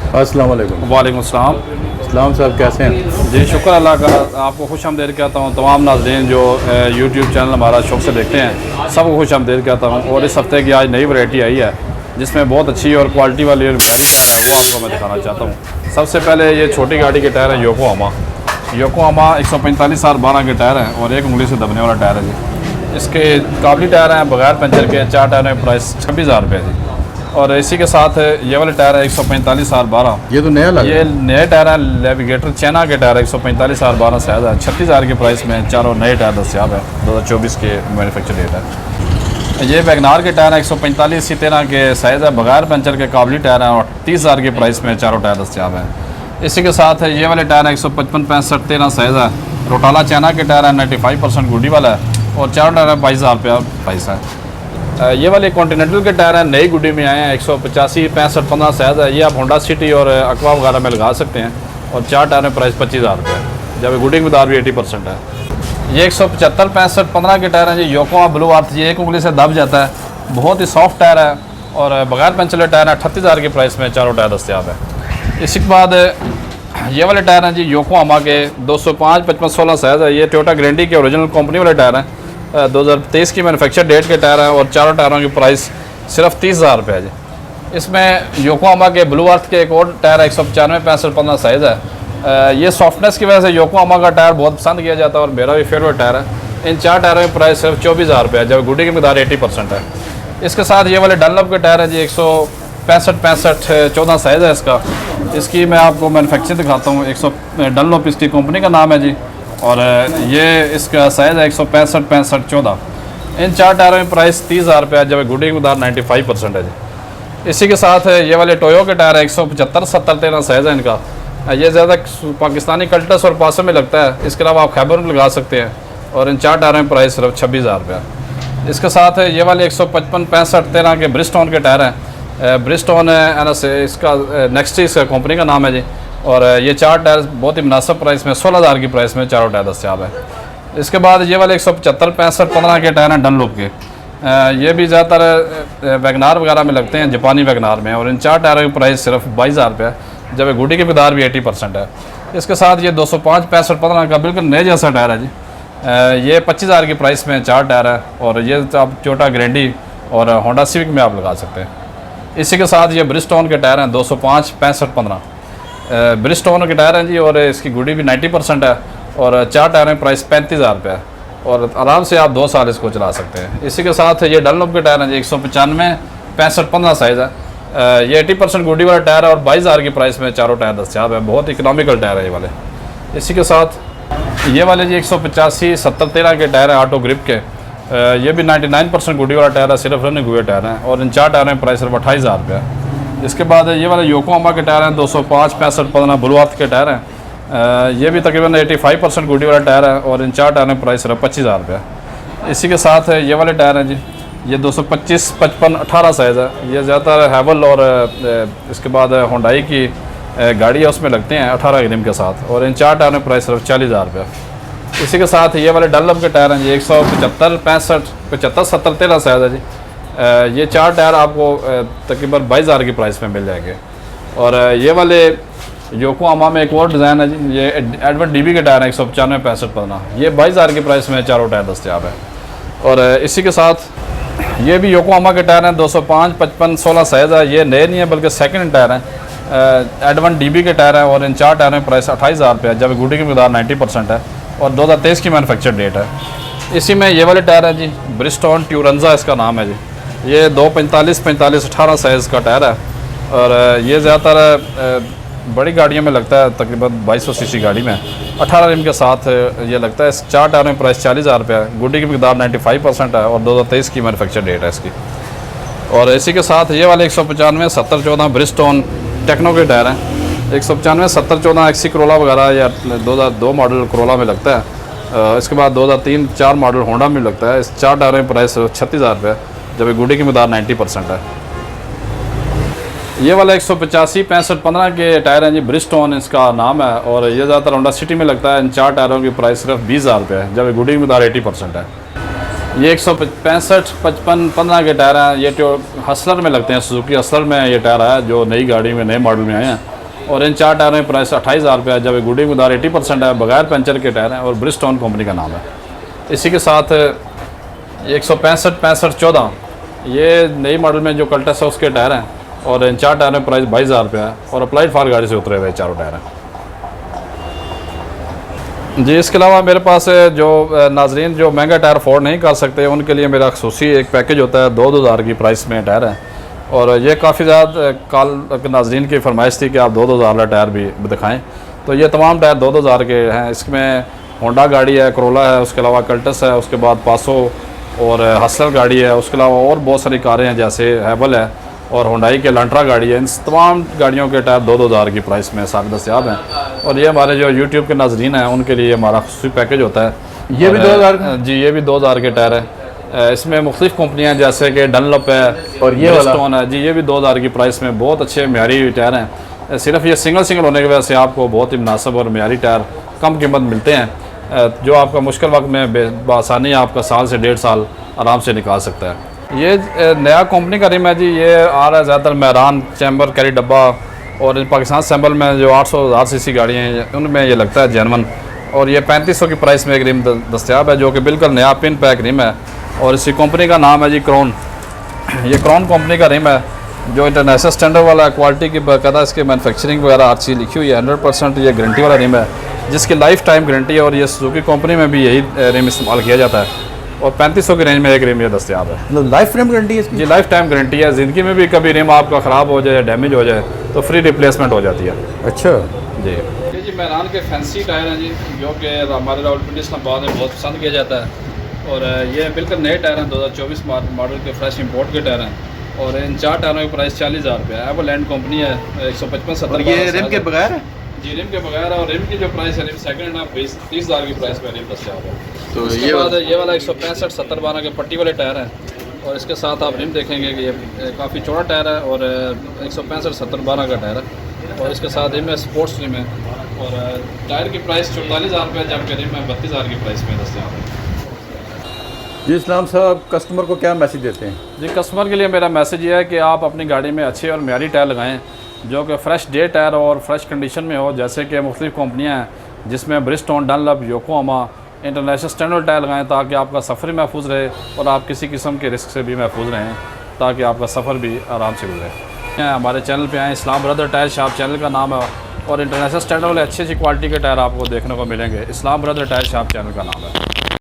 अस्सलाम वालेकुम। वालेकुम अस्सलाम। इस्लाम साहब कैसे हैं? जी शुक्र अल्लाह का। आपको खुश आमदीद कहता हूँ। तमाम नाज़रीन जो यूट्यूब चैनल हमारा शौक़ से देखते हैं सबको खुश आमदीद कहता हूँ। और इस हफ़्ते की आज नई वैरायटी आई है जिसमें बहुत अच्छी और क्वालिटी वाली और भारी टायर है, वो आपको मैं दिखाना चाहता हूँ। सबसे पहले ये छोटी गाड़ी के टायर है योकोहामा 145R12 के टायर हैं और एक उंगली से दबने वाला टायर है जी। इसके काबली टायर हैं बगैर पंचर के, 4 टायरों की प्राइस 26,000 रुपये जी। और इसी के साथ ये वाले टायर है 145R12। ये तो नया लगा। ये नए टायर है, नेविगेटर चाइना के टायर है 145R12 साइज है। 36,000 की प्राइस में चारों नए टायर दस्तियाब है। 2024 के मैन्युफैक्चर डेट है। ये वैगनार के टायर है 145C13 के साइज़ है, बगैर पंचर के काबली टायर हैं और 30,000 की प्राइस में चारों टायर दस्तियाब हैं। इसी के साथ ये वाले टायर है 155-65-13 साइज़ है। रोटाला चाइना के टायर है, 95% गुडी वाला है और चारों टायर 22,000 रुपया प्राइस है। ये वाले कॉन्टिनेंटल के टायर हैं, नई गुडी में आए हैं, 185-65-15 साइज़ है। ये आप होंडा सिटी और अक्वा वगैरह में लगा सकते हैं और 4 टायर में प्राइस 25,000 रुपये है, जब गुडी की मदार भी 80% है। ये 175-65-15 के टायर हैं जी, योकोहामा ब्लू अर्थ। ये एक उंगली से दब जाता है, बहुत ही सॉफ्ट टायर है और बगैर पंचर टायर है। 38,000 की प्राइस में चारों टायर दस्तियाब है। इसी के बाद ये वाले टायर हैं जी योकोहामा के 205-55-16 साइज़ है। ये टोयोटा ग्रैंडी के ओरिजिनल कंपनी वाले टायर हैं, 2023 की मैन्युफैक्चर डेट के टायर हैं और चारों टायरों की प्राइस सिर्फ 30,000 रुपये है जी। इसमें योकोहामा के ब्लू अर्थ के एक और टायर 195-65-15 साइज़ है। ये सॉफ्टनेस की वजह से योकोहामा का टायर बहुत पसंद किया जाता है और मेरा भी फेवरेट टायर है। इन 4 टायरों की प्राइस सिर्फ 24,000 रुपये है, जब गुडी की मकदार 80% है। इसके साथ ये वाले डनलप के टायर है जी 165-65-14 साइज़ है इसका। इसकी मैं आपको मैन्युफैक्चर दिखाता हूँ। 100 डनलप इसकी कंपनी का नाम है जी और ये इसका साइज़ है 165-65-14। इन 4 टायरों की प्राइस 30,000 रुपये है, जब गुडी की मकदार 95% है जी। इसी के साथ ये वाले टोयो के टायर है 175-70-13 साइज़ है इनका। ये ज़्यादा पाकिस्तानी कल्टस और पासों में लगता है। इसके अलावा आप खैबर में लगा सकते हैं और इन 4 टायरों की प्राइस सिर्फ 26,000 रुपये है। इसके साथ ये वाले 155-65-13 के ब्रिजस्टोन के टायर हैं। ब्रिजस्टोन है ना से इसका नेक्स्ट इसका कंपनी का नाम है जी। और ये 4 टायर बहुत ही मुनासिब प्राइस में 16,000 की प्राइस में चारों टायर दस्तियाब है। इसके बाद ये वाले 175-65-15 के टायर हैं डनलॉप के। ये भी ज़्यादातर वैगनार वगैरह में लगते हैं, जापानी वैगनार में। और इन 4 टायरों की प्राइस सिर्फ 22,000 रुपये है, जब गुडी की मकदार भी 80% है। इसके साथ ये 205-65-15 का बिल्कुल नए जैसा टायर है जी। ये 25,000 की प्राइस में 4 टायर है और ये आप टोयोटा ग्रैंडी और होंडा सिविक में आप लगा सकते हैं। इसी के साथ ये ब्रिजस्टोन के टायर हैं 205-65-15 ब्रिजस्टोन के टायर हैं जी और इसकी गुडी भी 90% है और 4 टायरों की प्राइस 35,000 रुपये है और आराम से आप 2 साल इसको चला सकते हैं। इसी के साथ ये डनलॉप के टायर हैं जी 195-65-15 साइज़ है। ये 80% गुडी वाला टायर है और 22,000 की प्राइस में चारों टायर दस्तियाब है। बहुत इकोनॉमिकल टायर है ये वाले। इसी के साथ ये वाले जी 185-70-13 के टायर है ऑटो ग्रिप के। ये भी 99% गुडी वाला टायर है, सिर्फ रनिंग हुए टायर हैं और इन 4 टायरों की प्राइस सिर्फ 28,000 रुपये है। इसके बाद ये वाले योकोहामा के टायर हैं 205-65-15 ब्लू अर्थ के टायर हैं। ये भी तकरीबन 85% गुडी वाला टायर है और इन 4 टायरों की प्राइस सिर्फ 25,000 रुपये है। इसी के साथ ये वाले टायर हैं जी, ये 225-55-18 साइज़ है। ये ज़्यादातर हैवल और इसके बाद होंडाई की गाड़ी है उसमें लगते हैं 18 रिम के साथ और इन 4 टायरों की प्राइस सिर्फ 40,000 रुपये। इसी के साथ ये वाले डनलॉप के टायर हैं जी 175-65-75-70-13 साइज़ है जी। ये 4 टायर आपको तकरीबन 22,000 की प्राइस में मिल जाएंगे। और ये वाले योकोहामा में एक और डिज़ाइन है जी, ये एडवर्ड डीबी के टायर हैं 195-65-15। ये 22,000 की प्राइस में चारों टायर दस्तियाब है। और इसी के साथ ये भी योकोहामा के टायर हैं 205-55-16 साइज़ है। ये नए नहीं है बल्कि सेकंड टायर हैं। एडवर्ड डीबी के टायर हैं और इन 4 टायरों की प्राइस 28,000 रुपये है, जब गुडी की मकदार 90% है और 2023 की मैन्युफैक्चर डेट है। इसी में ये वाले टायर हैं जी, ब्रिजस्टोन ट्यूरंजा इसका नाम है जी। ये 245-45-18 साइज़ का टायर है और ये ज़्यादातर बड़ी गाड़ियों में लगता है, तकरीबन 2200 सीसी गाड़ी में 18 रिम के साथ ये लगता है। इस 4 टायरों की प्राइस 40,000 रुपये है, गुडी की मकदार 95% है और 2023 की मैन्युफैक्चर डेट है इसकी। और इसी के साथ ये वाले 195-70-14 ब्रिजस्टोन टेक्नो के टायर हैं। 195-70-14 एक्सी करोला वगैरह या 2002 मॉडल करोला में लगता है। इसके बाद 2003-4 मॉडल होंडा में लगता है। इस 4 टायरों की प्राइस 36,000 रुपये है, जब गुडी की मकदार 90% है। ये वाला 185-65-15 के टायर हैं जी, ब्रिजस्टोन इसका नाम है और ये ज़्यादातर होंडा सिटी में लगता है। इन 4 टायरों की प्राइस सिर्फ 20,000 रुपये है, जब गुडी की मकदार 80% है। ये 165-55-15 के टायर हैं। ये हसलर में लगते हैं, सुजुकी हसलर में ये टायर है जो नई गाड़ी में नए मॉडल में आए हैं। और इन 4 टायरों की प्राइस 28,000 रुपये है। जब गुडी मदार 80% है, बगैर पंचर के टायर हैं और ब्रिजस्टोन कंपनी का नाम है। इसी के साथ 165-65-14 ये नई मॉडल में जो कल्टस है उसके टायर हैं और इन 4 टायरों की प्राइस 22,000 रुपये है और अप्लाइड फार गाड़ी से उतरे हुए चारों टायर हैं जी। इसके अलावा मेरे पास जो नाजरीन जो महंगा टायर अफोर्ड नहीं कर सकते उनके लिए मेरा खसूसी एक पैकेज होता है, 2,000 की प्राइस में टायर है। और ये काफ़ी ज़्यादा कल नाजरीन की फरमाइश थी कि आप 2,000 वाला टायर भी दिखाएं, तो ये तमाम टायर 2,000 के हैं। इसमें होंडा गाड़ी है, करोला है, उसके अलावा कल्टस है, उसके बाद पासो और हसलर गाड़ी है, उसके अलावा और बहुत सारी कारें हैं जैसे हैवल है और होंडाई के लंट्रा गाड़ी है। इन तमाम गाड़ियों के टायर 2,000 की प्राइस में सारे दस्तियाब हैं। और ये हमारे जो यूट्यूब के नाजरीन हैं उनके लिए हमारा खसूसी पैकेज होता है। ये भी 2,000 जी, ये भी 2,000 के टायर है। इसमें मुख्तलिफ कंपनियाँ जैसे कि डनलप है और ये ब्रिजस्टोन है जी, ये भी 2,000 की प्राइस में बहुत अच्छे म्यारी टायर हैं। सिर्फ ये सिंगल होने की वजह से आपको बहुत ही मुनासिब और म्यारी टायर कम कीमत मिलते हैं, जो आपका मुश्किल वक्त में बआसानी आपका साल से 1.5 साल आराम से निकाल सकता है। ये नया कंपनी का रिम है जी, ये आ रहा है ज़्यादातर मैरान चैम्बर कैरी डब्बा और पाकिस्तान सैम्बल में जो 800,000 सीसी गाड़ियाँ हैं उनमें ये लगता है जेनवन। और ये 3500 की प्राइस में एक रिम दस्तियाब है जो कि बिल्कुल नया पिन पैक रिम है और इसी कंपनी का नाम है जी क्रोन। ये क्रोन कंपनी का रिम है जो इंटरनेशनल स्टैंडर्ड वाला है, क्वालिटी की बाकायदा इसके मैन्युफैक्चरिंग वगैरह हर चीज़ लिखी हुई है। 100% ये गारंटी वाला रिम है जिसकी लाइफ टाइम गारंटी है और ये सुजुकी कंपनी में भी यही रिम इस्तेमाल किया जाता है। और 3500 की रेंज में एक रिम ये दस्तियाब है। मतलब लाइफ टाइम गारंटी है इसकी? जी, लाइफ टाइम गारंटी है। ज़िंदगी में भी कभी रिम आपका ख़राब हो जाए, डैमेज हो जाए तो फ्री रिप्लेसमेंट हो जाती है। अच्छा जी। ये जी मैरान के फैंसी टायर हैं जी, जो कि हमारे रावलपिंडी इस्लामाबाद में बहुत पसंद किया जाता है। और ये बिल्कुल नए टायर हैं, 2024 मॉडल के फ्रेश इंपोर्ट के टायर हैं और इन 4 टायरों की प्राइस 40,000 रुपये है। एवरलैंड कंपनी है, 155-70। ये रिम के बगैर है जी, रिम के बगैर है। और रिम की जो प्राइस है रिम सेकंड है 30,000 की प्राइस में रिम दस्तियाब है। तो इसके बाद ये वाला 165-70-12 के पट्टी वाले टायर हैं और इसके साथ आप रिम देखेंगे कि ये काफ़ी चौड़ा टायर है और 165-70-12 का टायर है और इसके साथ रिम है स्पोर्ट्स रिम है। और टायर की प्राइस 44,000 रुपये जबकि रिम है 32,000 की प्राइस में दस्तियाब है। जी इस्लाम साहब, कस्टमर को क्या मैसेज देते हैं? जी, कस्टमर के लिए मेरा मैसेज ये है कि आप अपनी गाड़ी में अच्छे और म्यारी टायर लगाएं जो कि फ़्रेश डे टायर और फ्रेश कंडीशन में हो, जैसे कि मुख्तलिफ कंपनियाँ हैं जिसमें Bridgestone, Dunlop, Yokohama international standard tyre लगाएं ताकि आपका सफ़र भी महफूज रहे और आप किसी किस्म के रिस्क से भी महफूज रहें, ताकि आपका सफ़र भी आराम से गुजरे। हमारे चैनल पे आएँ, इस्लाम ब्रदर टायर शॉप चैनल का नाम है और इंटरनेशनल स्टैंडर्ड वाले अच्छी क्वालिटी के टायर आपको देखने को मिलेंगे। इस्लाम ब्रदर टायर शॉप चैनल का नाम है।